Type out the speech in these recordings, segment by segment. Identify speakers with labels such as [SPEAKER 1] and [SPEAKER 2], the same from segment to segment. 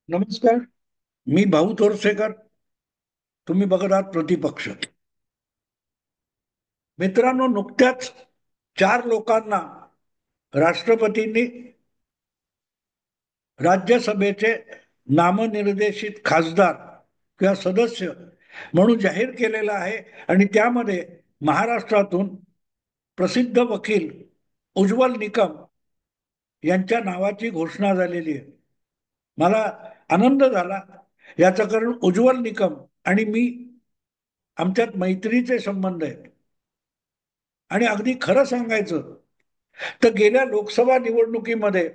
[SPEAKER 1] नमस्कार. मी भाऊ तोरसेकर. तुम्ही बघत आहात प्रतिपक्ष. मित्रांनो, नुकत्याच 4 लोकांना राष्ट्रपतींनी राज्यसभेचे नामनिर्देशित खासदार किंवा सदस्य म्हणून जाहीर केलेला आहे. आणि त्यामध्ये महाराष्ट्रातून प्रसिद्ध वकील उज्ज्वल निकम यांच्या नावाची घोषणा झालेली आहे. मला आनंद झाला याचं कारण उज्ज्वल निकम आणि मी, आमच्यात मैत्रीचे संबंध आहेत. आणि अगदी खरं सांगायचं तर गेल्या लोकसभा निवडणुकीमध्ये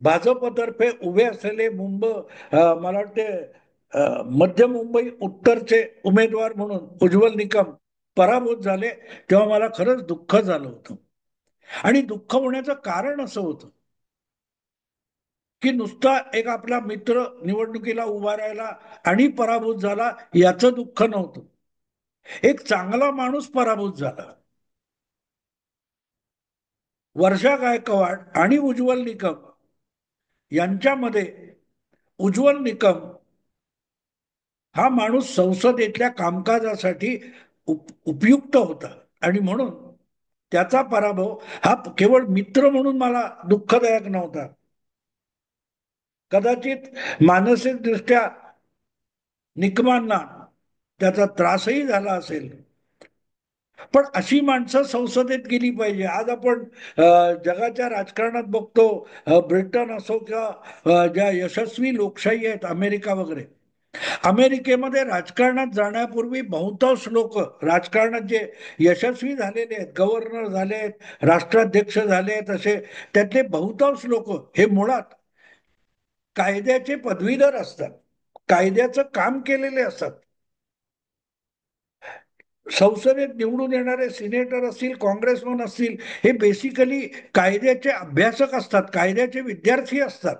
[SPEAKER 1] भाजपतर्फे उभे असलेले मला वाटते मध्य मुंबई उत्तरचे उमेदवार म्हणून उज्ज्वल निकम पराभूत झाले. तेव्हा मला खरंच दुःख झालं होतं. आणि दुःख होण्याचं कारण असं होतं की नुसता एक आपला मित्र निवडणुकीला उभा राहिला आणि पराभूत झाला याचं दुःख नव्हतं. एक चांगला माणूस पराभूत झाला. वर्षा गायकवाड आणि उज्ज्वल निकम यांच्यामध्ये उज्ज्वल निकम हा माणूस संसदेतल्या कामकाजासाठी उपयुक्त होता. आणि म्हणून त्याचा पराभव हा केवळ मित्र म्हणून मला दुःखदायक नव्हता. कदाचित मानसिकदृष्ट्या निकमांना त्याचा त्रासही झाला असेल. पण अशी माणसं संसदेत गेली पाहिजे. आज आपण जगाच्या राजकारणात बघतो, ब्रिटन असो किंवा ज्या यशस्वी लोकशाही आहेत अमेरिका वगैरे. अमेरिकेमध्ये राजकारणात जाण्यापूर्वी बहुतांश लोक राजकारणात जे यशस्वी झालेले आहेत, गव्हर्नर झाले आहेत, राष्ट्राध्यक्ष झाले आहेत, असे त्यातले बहुतांश लोक हे मुळात कायद्याचे पदवीधर असतात, कायद्याचं काम केलेले असतात. संसदेत निवडून येणारे सिनेटर असतील, काँग्रेसमन असतील, हे बेसिकली कायद्याचे अभ्यासक असतात, कायद्याचे विद्यार्थी असतात.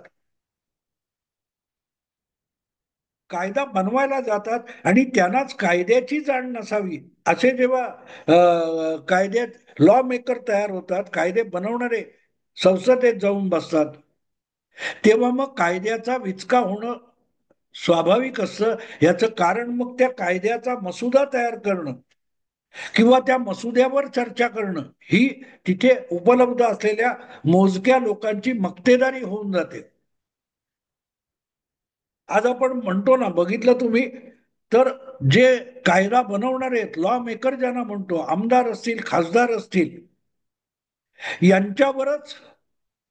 [SPEAKER 1] कायदा बनवायला जातात आणि त्यांनाच कायद्याची जाण नसावी असे जेव्हा कायद्यात लॉ मेकर तयार होतात, कायदे बनवणारे संसदेत जाऊन बसतात, तेव्हा मग कायद्याचा विचका होणं स्वाभाविक असतं. याचं कारण मग त्या कायद्याचा मसुदा तयार करणं किंवा त्या मसुद्यावर चर्चा करणं ही तिथे उपलब्ध असलेल्या मोजक्या लोकांची मक्तेदारी होऊन जाते. आज आपण म्हणतो ना, बघितलं तुम्ही तर जे कायदा बनवणारे आहेत, लॉ मेकर ज्यांना म्हणतो, आमदार असतील, खासदार असतील, यांच्यावरच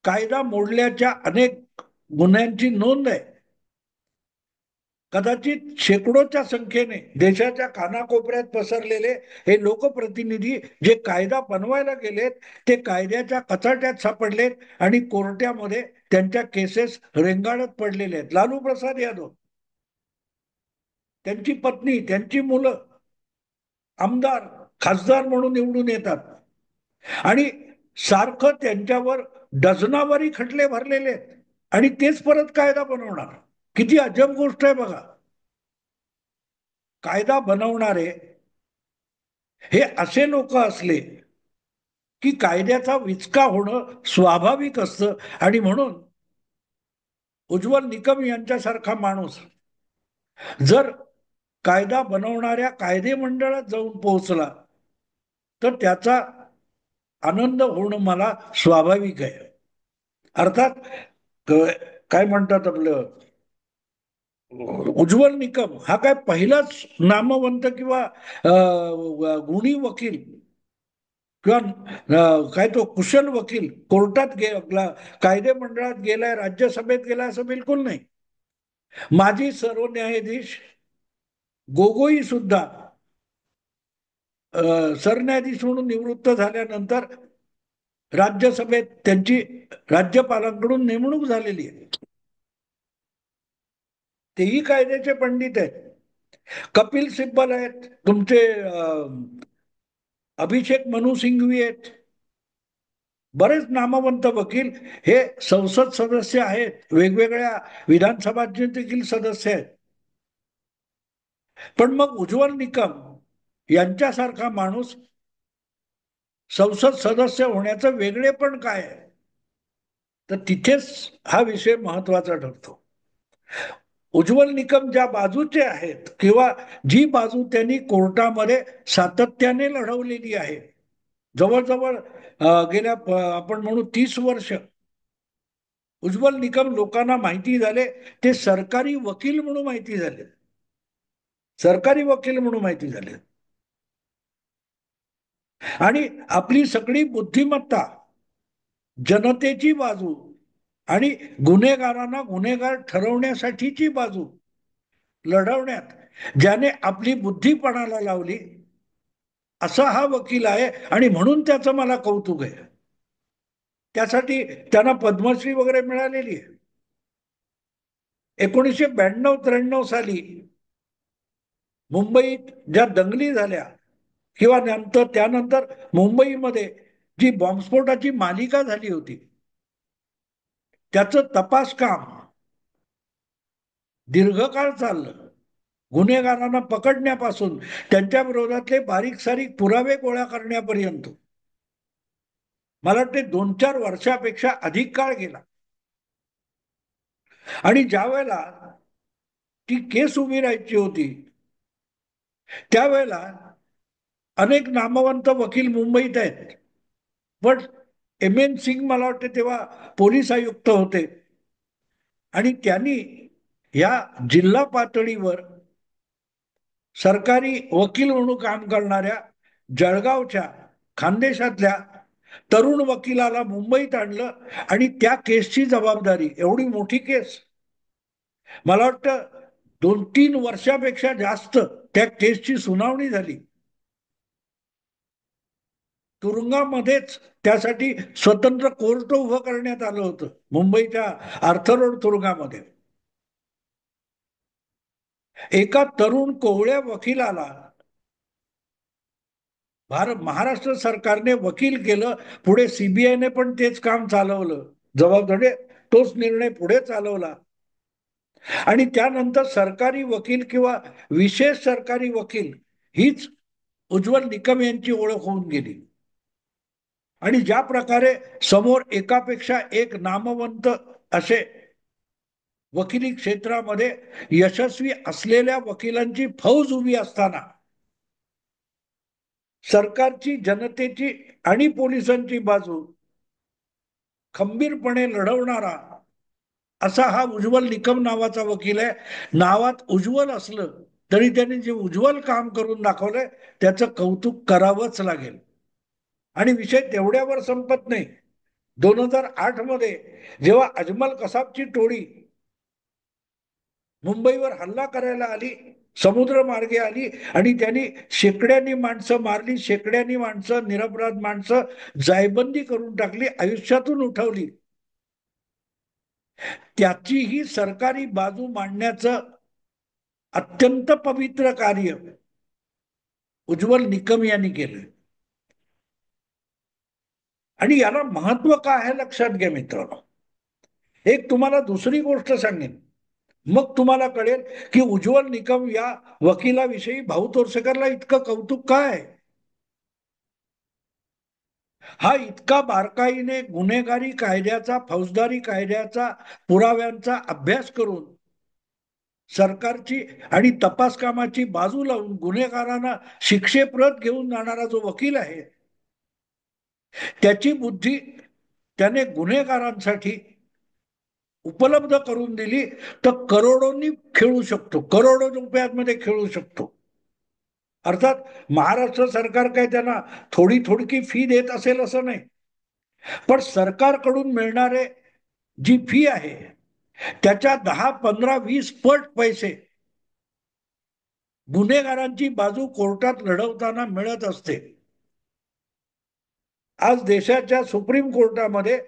[SPEAKER 1] कायदा मोडल्याच्या अनेक गुन्ह्यांची नोंद आहे. कदाचित शेकडोच्या संख्येने देशाच्या कानाकोपऱ्यात पसरलेले हे लोकप्रतिनिधी जे कायदा बनवायला गेलेत, ते कायद्याच्या कचाट्यात सापडलेत आणि कोर्टामध्ये त्यांच्या केसेस रेंगाळत पडलेले आहेत. लालू प्रसाद यादव, त्यांची पत्नी, त्यांची मुलं आमदार, खासदार म्हणून निवडून येतात आणि सारखं त्यांच्यावर डझनावारी खटले भरलेले आहेत आणि तेच परत कायदा बनवणार. किती अजब गोष्ट आहे बघा. कायदा बनवणारे हे असे लोक असले की कायद्याचा विचका होणं स्वाभाविक असतं. आणि म्हणून उज्ज्वल निकम यांच्यासारखा माणूस जर कायदा बनवणाऱ्या कायदे मंडळात जाऊन पोहोचला तर त्याचा आनंद होणं मला स्वाभाविक आहे. अर्थात काय म्हणतात आपलं, उज्ज्वल निकम हा काय पहिलाच नामवंत किंवा गुणी वकील किंवा काय तो कुशल वकील कोर्टात कायदे मंडळात गेलाय, राज्यसभेत गेलाय असं बिलकुल नाही. माजी सरन्यायाधीश गोगोई सुद्धा सरन्यायाधीश म्हणून निवृत्त झाल्यानंतर राज्यसभेत त्यांची राज्यपालांकडून नेमणूक झालेली आहे. तेही कायद्याचे पंडित आहेत. कपिल सिब्बल आहेत तुमचे, अभिषेक मनु सिंघवी आहेत, बरेच नामवंत वकील हे संसद सदस्य आहेत, वेगवेगळ्या विधानसभाचे देखील सदस्य आहेत. पण मग उज्ज्वल निकम यांच्यासारखा माणूस संसद सदस्य होण्याचं वेगळेपण काय आहे, तर तिथेच हा विषय महत्वाचा ठरतो. उज्ज्वल निकम ज्या बाजूचे आहेत किंवा जी बाजू त्यांनी कोर्टामध्ये सातत्याने लढवलेली आहे, जवळजवळ गेल्या आपण म्हणू 30 वर्ष उज्ज्वल निकम लोकांना माहिती झाले, ते सरकारी वकील म्हणून माहिती झाले, सरकारी वकील म्हणून माहिती झाले. आणि आपली सगळी बुद्धिमत्ता, जनतेची बाजू आणि गुन्हेगारांना गुन्हेगार ठरवण्यासाठीची बाजू लढवण्यात ज्याने आपली बुद्धी पणाला लावली, असा हा वकील आहे. आणि म्हणून त्याचं मला कौतुक आहे. त्यासाठी त्यांना पद्मश्री वगैरे मिळालेली आहे. 1992-93 साली मुंबईत ज्या दंगली झाल्या किंवा नंतर त्यानंतर मुंबईमध्ये जी बॉम्बस्फोटाची मालिका झाली होती, त्याचं तपास काम दीर्घकाळ चाललं. गुन्हेगारांना पकडण्यापासून त्यांच्या विरोधातले बारीक सारीक पुरावे गोळा करण्यापर्यंत मला वाटते 2-4 वर्षापेक्षा अधिक काळ गेला. आणि ज्या वेळेला ती केस उभी राहायची होती, त्यावेळेला अनेक नामवंत वकील मुंबईत आहेत. पण M.N. सिंग मला वाटते तेव्हा पोलीस आयुक्त होते, आणि त्यांनी या जिल्हा पातळीवर सरकारी वकील म्हणून काम करणाऱ्या जळगावच्या खानदेशातल्या तरुण वकिलाला मुंबईत आणलं. आणि त्या केसची जबाबदारी, एवढी मोठी केस, मला वाटतं 2-3 वर्षापेक्षा जास्त त्या केसची सुनावणी झाली. तुरुंगामध्येच त्यासाठी स्वतंत्र कोर्ट उभं करण्यात आलं होतं, मुंबईच्या आर्थर रोड तुरुंगामध्ये. एका तरुण कोवळ्या वकिलाला महाराष्ट्र सरकारने वकील केलं. पुढे सीबीआयने पण तेच काम चालवलं, जबाबदारी तोच निर्णय पुढे चालवला. आणि त्यानंतर सरकारी वकील किंवा विशेष सरकारी वकील हीच उज्ज्वल निकम यांची ओळख होऊन गेली. आणि ज्या प्रकारे समोर एकापेक्षा एक नामवंत असे वकिली क्षेत्रामध्ये यशस्वी असलेल्या वकिलांची फौज उभी असताना सरकारची, जनतेची आणि पोलिसांची बाजू खंबीरपणे लढवणारा असा हा उज्ज्वल निकम नावाचा वकील आहे. नावात उज्ज्वल असलं तरी त्यांनी जे उज्ज्वल काम करून दाखवलंय त्याचं कौतुक करावंच लागेल. आणि विषय तेवढ्यावर संपत नाही. 2008 मध्ये जेव्हा अजमल कसाबची टोळी मुंबईवर हल्ला करायला आली, समुद्र मार्गे आली, आणि त्यांनी शेकड्यांनी माणसं मारली, शेकड्यांनी माणसं, निरपराध माणसं जायबंदी करून टाकली, आयुष्यातून उठवली, त्याची ही सरकारी बाजू मांडण्याचं अत्यंत पवित्र कार्य उज्ज्वल निकम यांनी केलं. आणि याला महत्व काय आहे लक्षात घ्या मित्रांनो. एक तुम्हाला दुसरी गोष्ट सांगेन, मग तुम्हाला कळेल की उज्ज्वल निकम या वकिलाविषयी भाऊ तोरसेकरला इतकं कौतुक काय आहे. हा इतका बारकाईने गुन्हेगारी कायद्याचा, फौजदारी कायद्याचा, पुराव्यांचा अभ्यास करून सरकारची आणि तपास कामाची बाजू लावून गुन्हेगारांना शिक्षेप्रत घेऊन जाणारा जो वकील आहे, त्याची बुद्धी त्याने गुन्हेगारांसाठी उपलब्ध करून दिली, तर करोडोंनी खेळू शकतो, करोडो रुपयांमध्ये खेळू शकतो. अर्थात महाराष्ट्र सरकार काय त्यांना थोडी थोडकी फी देत असेल असं नाही, पण सरकारकडून मिळणारे जी फी आहे त्याच्या 10-15-20 पट पैसे गुन्हेगारांची बाजू कोर्टात लढवताना मिळत असते. आज देशाच्या सुप्रीम कोर्टामध्ये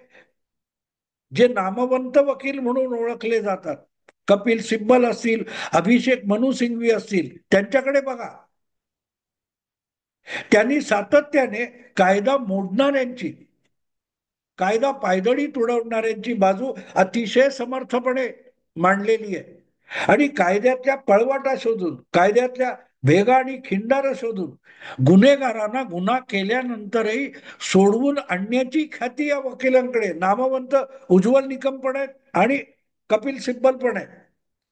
[SPEAKER 1] जे नामवंत वकील म्हणून ओळखले जातात, कपिल सिब्बल असतील, अभिषेक मनु सिंघवी असतील, त्यांच्याकडे बघा. त्यांनी सातत्याने कायदा मोडणाऱ्यांची, कायदा पायदळी तुडवणाऱ्यांची बाजू अतिशय समर्थपणे मांडलेली आहे. आणि कायद्यातल्या पळवाटा शोधून, कायद्यातल्या भेगा आणि खिंडार शोधून गुन्हेगारांना गुन्हा केल्यानंतरही सोडवून आणण्याची ख्याती या वकिलांकडे. नामवंत उज्ज्वल निकम पण आहेत आणि कपिल सिब्बल पण आहेत.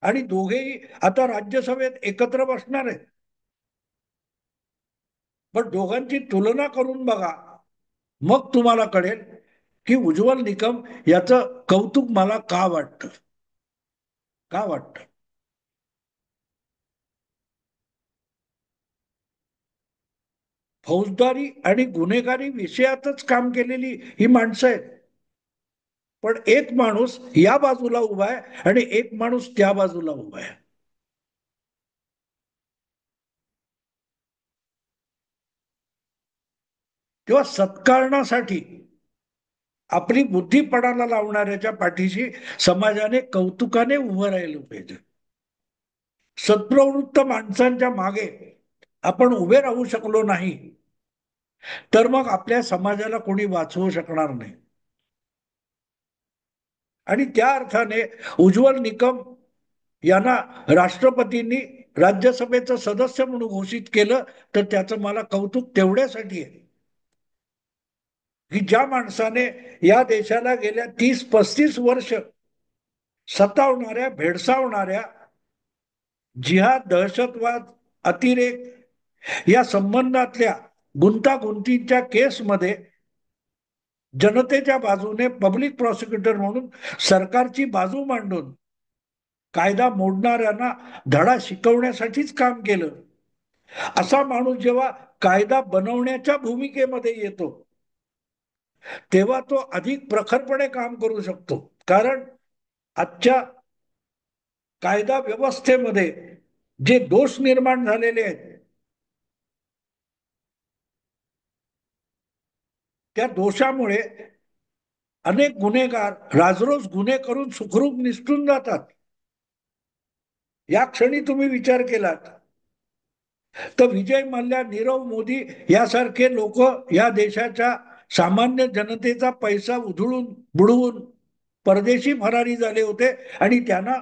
[SPEAKER 1] आणि दोघेही आता राज्यसभेत एकत्र बसणार आहेत. पण दोघांची तुलना करून बघा, मग तुम्हाला कळेल की उज्ज्वल निकम याचं कौतुक मला का वाटतं, का वाटतं. फौजदारी आणि गुन्हेगारी विषयातच काम केलेली ही माणसं आहेत. पण एक माणूस या बाजूला उभा आहे आणि एक माणूस त्या बाजूला उभा आहे. तेव्हा सत्कारणासाठी आपली बुद्धी पणाला लावणाऱ्याच्या पाठीशी समाजाने कौतुकाने उभं राहिलं पाहिजे. सत्प्रवृत्त माणसांच्या मागे आपण उभे राहू शकलो नाही, तर मग आपल्या समाजाला कोणी वाचवू शकणार नाही. आणि त्या अर्थाने उज्ज्वल निकम यांना राष्ट्रपतींनी राज्यसभेचं सदस्य म्हणून घोषित केलं, तर त्याचं मला कौतुक तेवढ्यासाठी आहे की ज्या माणसाने या देशाला गेल्या 30-35 वर्ष सतावणाऱ्या, भेडसावणाऱ्या जिहाद, दहशतवाद, अतिरेक या संबंधातल्या गुंतागुंतीच्या केसमध्ये जनतेच्या बाजूने पब्लिक प्रॉसिक्युटर म्हणून सरकारची बाजू मांडून कायदा मोडणाऱ्यांना धडा शिकवण्यासाठीच काम केलं. असा माणूस जेव्हा कायदा बनवण्याच्या भूमिकेमध्ये येतो, तेव्हा तो अधिक प्रखरपणे काम करू शकतो. कारण आजच्या कायदा व्यवस्थेमध्ये जे दोष निर्माण झालेले आहेत, त्या दोषामुळे अनेक गुन्हेगार राजरोज गुन्हे करून सुखरूप निसटून जातात. या क्षणी तुम्ही विचार केलात तर विजय मल्ल्या, नीरव मोदी यासारखे लोक या देशाच्या सामान्य जनतेचा पैसा उधळून बुडवून परदेशी फरारी झाले होते आणि त्यांना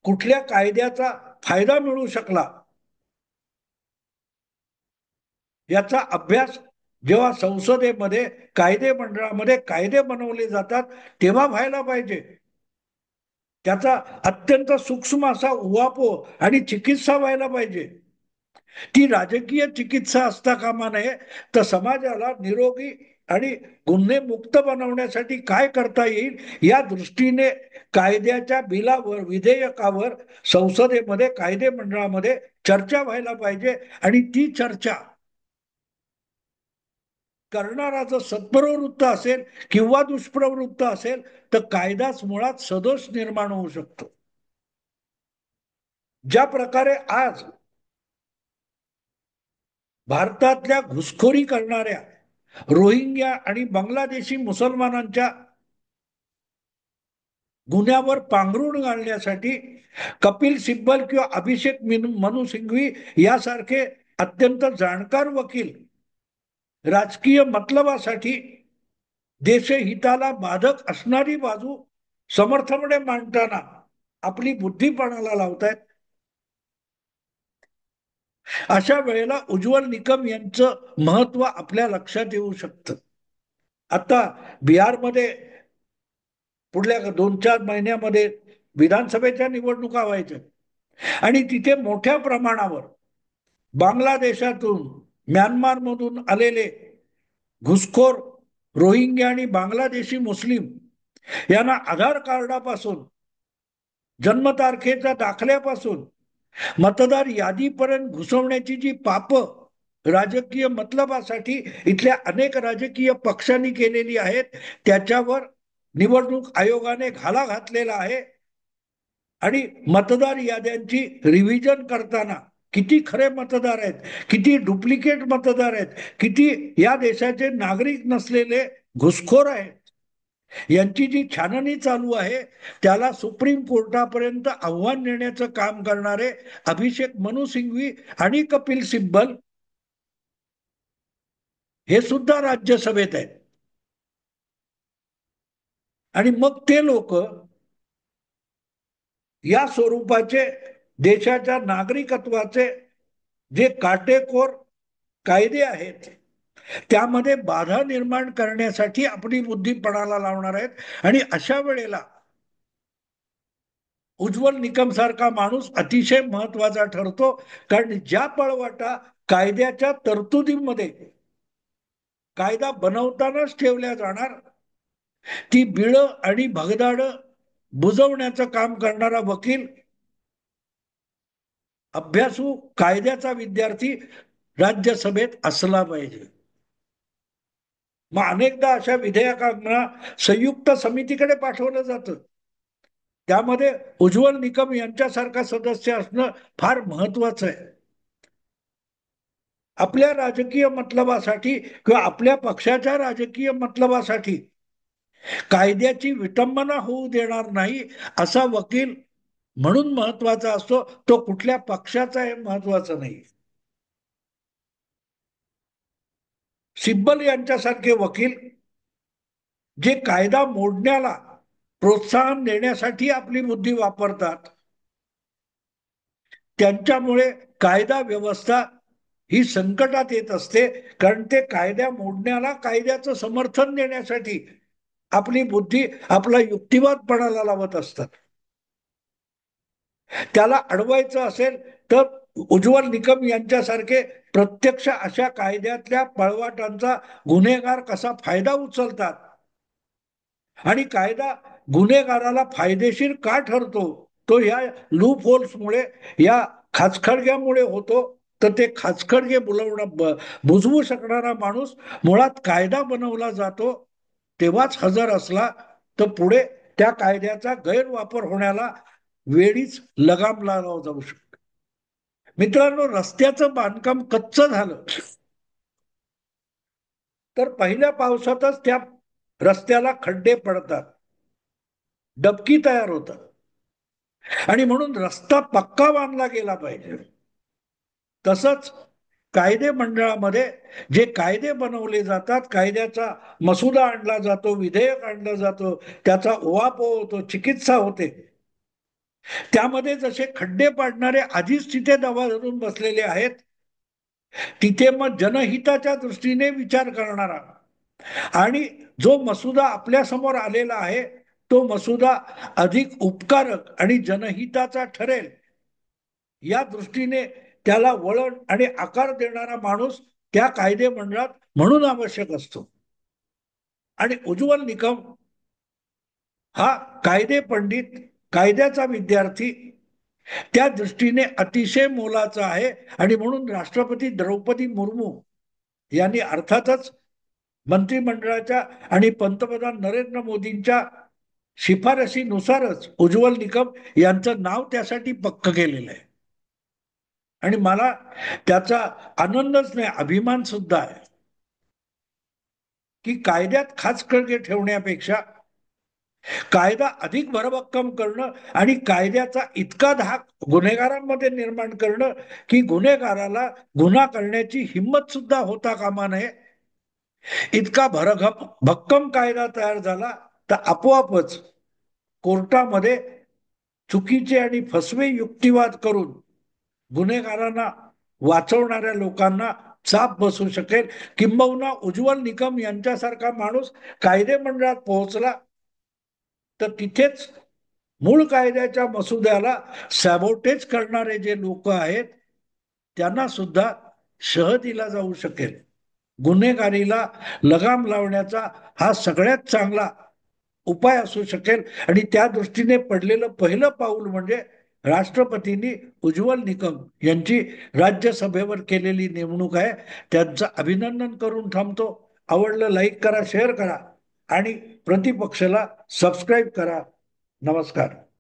[SPEAKER 1] कुठल्या कायद्याचा फायदा मिळू शकला याचा अभ्यास जेव्हा संसदेमध्ये, कायदे मंडळामध्ये कायदे बनवले जातात तेव्हा व्हायला पाहिजे. त्याचा अत्यंत सूक्ष्म असा उहापोह आणि चिकित्सा व्हायला पाहिजे. ती राजकीय चिकित्सा असता कामा नये, तर समाजाला निरोगी आणि गुन्हे मुक्त बनवण्यासाठी काय करता येईल या दृष्टीने कायद्याच्या बिलावर, विधेयकावर संसदेमध्ये, कायदे मंडळामध्ये चर्चा व्हायला पाहिजे. आणि ती चर्चा करणारा जर सत्प्रवृत्त असेल किंवा दुष्प्रवृत्त असेल, तर कायदाच मुळात सदोष निर्माण होऊ शकतो. ज्या प्रकारे आज भारतातल्या घुसखोरी करणाऱ्या रोहिंग्या आणि बांगलादेशी मुसलमानांच्या गुन्ह्यावर पांघरुण घालण्यासाठी कपिल सिब्बल किंवा अभिषेक मनु सिंघवी यासारखे अत्यंत जाणकार वकील राजकीय मतलबासाठी देशहिताला बाधक असणारी बाजू समर्थपणे मांडताना आपली बुद्धिपणाला लावतायत. अशा वेळेला उज्ज्वल निकम यांचं महत्व आपल्या लक्षात येऊ शकतं. आता बिहारमध्ये पुढल्या 2-4 महिन्यामध्ये विधानसभेच्या निवडणुका व्हायच्या आणि तिथे मोठ्या प्रमाणावर बांगलादेशातून, म्यानमारमधून आलेले घुसखोर रोहिंग्या आणि बांगलादेशी मुस्लिम यांना आधार कार्डापासून, जन्मतारखेच्या दाखल्यापासून मतदार यादीपर्यंत घुसवण्याची जी पाप राजकीय मतलबासाठी इथल्या अनेक राजकीय पक्षांनी केलेली आहेत, त्याच्यावर निवडणूक आयोगाने घाला घातलेला आहे. आणि मतदार याद्यांची रिव्हिजन करताना किती खरे मतदार आहेत, किती डुप्लिकेट मतदार आहेत, किती या देशाचे नागरिक नसलेले घुसखोर आहेत, यांची जी छाननी चालू आहे, त्याला सुप्रीम कोर्टापर्यंत आव्हान देण्याचं काम करणारे अभिषेक मनु सिंघवी आणि कपिल सिब्बल हे सुद्धा राज्यसभेत आहेत. आणि मग ते लोक या स्वरूपाचे देशाच्या नागरिकत्वाचे जे काटेकोर कायदे आहेत त्यामध्ये बाधा निर्माण करण्यासाठी आपली बुद्धी पणाला लावणार आहेत. आणि अशा वेळेला उज्ज्वल निकम सारखा माणूस अतिशय महत्वाचा ठरतो. कारण ज्या पळवाटा कायद्याच्या तरतुदीमध्ये कायदा बनवतानाच ठेवल्या जाणार, ती बिळं आणि भगदाडं बुजवण्याचं काम करणारा वकील, अभ्यासू कायद्याचा विद्यार्थी राज्यसभेत असला पाहिजे. मग अनेकदा अशा विधेयकांना संयुक्त समितीकडे पाठवलं जातं. त्यामध्ये उज्ज्वल निकम यांच्यासारखा सदस्य असणं फार महत्वाचं आहे. आपल्या राजकीय मतलबासाठी किंवा आपल्या पक्षाच्या राजकीय मतलबासाठी कायद्याची विटंबना होऊ देणार नाही असा वकील म्हणून महत्वाचा असतो. तो कुठल्या पक्षाचा आहे महत्वाचं नाही. सिब्बल यांच्यासारखे वकील जे कायदा मोडण्याला प्रोत्साहन देण्यासाठी आपली बुद्धी वापरतात, त्यांच्यामुळे कायदा व्यवस्था ही संकटात येत असते. कारण ते कायद्या मोडण्याला कायद्याचं समर्थन देण्यासाठी आपली बुद्धी, आपला युक्तिवाद पणाला लावत असतात. त्याला अडवायचं असेल तर उज्ज्वल निकम यांच्यासारखे प्रत्यक्ष अशा कायद्यातल्या पळवाटांचा गुन्हेगार कसा फायदा उचलतात आणि कायदा गुन्हेगाराला फायदेशीर का ठरतो, तो या लूप होल्समुळे, या खाचखळग्यामुळे होतो. तर ते खाचखळगे बुजवू शकणारा माणूस मुळात कायदा बनवला जातो तेव्हाच हजर असला तर पुढे त्या कायद्याचा गैरवापर होण्याला वेळीच लगाम लावला जाऊ शकतो. मित्रांनो, रस्त्याचं बांधकाम कच्च झालं तर पहिल्या पावसातच त्या रस्त्याला खड्डे पडतात, डबकी तयार होतात. आणि म्हणून रस्ता पक्का बांधला गेला पाहिजे. तसंच कायदे मंडळामध्ये जे कायदे बनवले जातात, कायद्याचा मसुदा आणला जातो, विधेयक आणलं जातो, त्याचा उहापोह होतो, चिकित्सा होते, त्यामध्ये जसे खड्डे पाडणारे आधीच तिथे दबा धरून बसलेले आहेत, तिथे मग जनहिताच्या दृष्टीने विचार करणारा आणि जो मसुदा आपल्या समोर आलेला आहे तो मसुदा अधिक उपकारक आणि जनहिताचा ठरेल या दृष्टीने त्याला वळण आणि आकार देणारा माणूस त्या कायदे मंडळात म्हणून आवश्यक असतो. आणि उज्ज्वल निकम हा कायदे पंडित, कायद्याचा विद्यार्थी त्या दृष्टीने अतिशय मोलाचा आहे. आणि म्हणून राष्ट्रपती द्रौपदी मुर्मू यांनी अर्थातच मंत्रिमंडळाच्या आणि पंतप्रधान नरेंद्र मोदींच्या शिफारशीनुसारच उज्ज्वल निकम यांचं नाव त्यासाठी पक्क केलेलं आहे. आणि मला त्याचा आनंदच नाही, अभिमान सुद्धा आहे की कायद्यात खाचखळगे ठेवण्यापेक्षा कायदा अधिक भरभक्कम करणं आणि कायद्याचा इतका धाक गुन्हेगारांमध्ये निर्माण करणं की गुन्हेगाराला गुन्हा करण्याची हिंमत सुद्धा होता कामा नये. इतका भक्कम कायदा तयार झाला तर आपोआपच कोर्टामध्ये चुकीचे आणि फसवे युक्तिवाद करून गुन्हेगारांना वाचवणाऱ्या लोकांना चाप बसू शकेल. किंबहुना उज्ज्वल निकम यांच्यासारखा माणूस कायदे मंडळात पोहोचला तर तिथेच मूळ कायद्याच्या मसुद्याला सॅबोटेज करणारे जे लोक आहेत त्यांना सुद्धा शह दिला जाऊ शकेल. गुन्हेगारीला लगाम लावण्याचा हा सगळ्यात चांगला उपाय असू शकेल. आणि त्या दृष्टीने पडलेलं पहिलं पाऊल म्हणजे राष्ट्रपतींनी उज्ज्वल निकम यांची राज्यसभेवर केलेली नेमणूक आहे. त्यांचं अभिनंदन करून थांबतो. आवडलं लाईक करा, शेअर करा आणि प्रतिपक्षाला सबस्क्राईब करा. नमस्कार.